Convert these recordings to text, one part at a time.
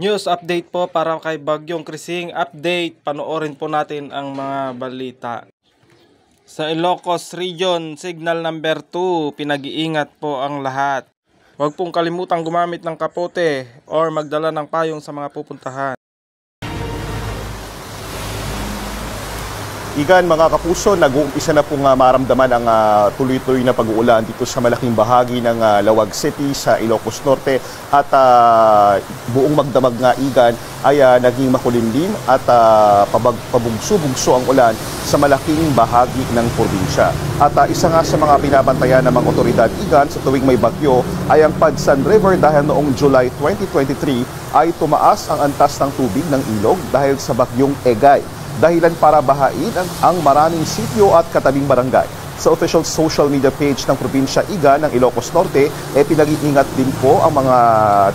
News update po para kay Bagyong Krising. Update, panoorin po natin ang mga balita. Sa Ilocos Region, signal number 2, pinag-iingat po ang lahat. Huwag pong kalimutang gumamit ng kapote or magdala ng payong sa mga pupuntahan. Igan, mga kapuso, nag-uumpisa na pong maramdaman ang tuloy-tuloy na pag-uulan dito sa malaking bahagi ng Lawag City sa Ilocos Norte at buong magdamag nga Igan ay naging makulimlim at pabugso-bugso ang ulan sa malaking bahagi ng probinsya. At isa nga sa mga binabantayan ng mga otoridad Igan sa tuwing may bagyo ay ang Padsan River dahil noong July 2023 ay tumaas ang antas ng tubig ng ilog dahil sa bagyong Egay. Dahilan para bahain ang maraming sitio at katabing barangay. Sa official social media page ng probinsya Igan ng Ilocos Norte, pinag-iingat din po ang mga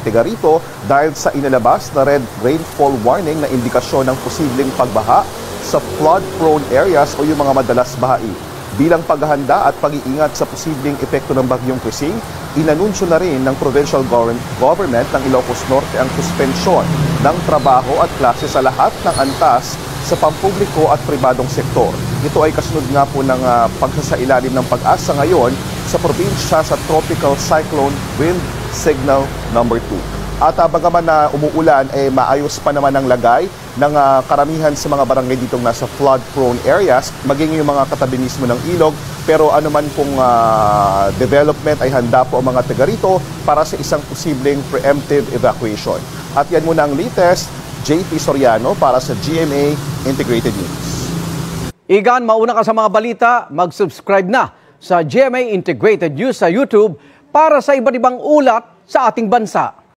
tiga rito dahil sa inilabas na red rainfall warning na indikasyon ng posibleng pagbaha sa flood-prone areas o yung mga madalas bahain. Bilang paghahanda at pag-iingat sa posibleng epekto ng Bagyong Krising, inanunsyo na rin ng provincial government ng Ilocos Norte ang suspensyon ng trabaho at klase sa lahat ng antas sa pampubliko at pribadong sektor. Ito ay kasunod nga po ng pagsasailalim ng pag-asa ngayon sa probinsya sa Tropical Cyclone Wind Signal number 2. At bagaman na umuulan, maayos pa naman ang lagay ng karamihan sa mga barangay ditong nasa flood-prone areas, maging yung mga katabi mismo ng ilog. Pero anuman pong development ay handa po ang mga taga rito para sa isang posibleng preemptive evacuation. At yan muna ang latest. JP Soriano para sa GMA Integrated News. Igan, mauna ka sa mga balita, mag-subscribe na sa GMA Integrated News sa YouTube para sa iba't ibang ulat sa ating bansa.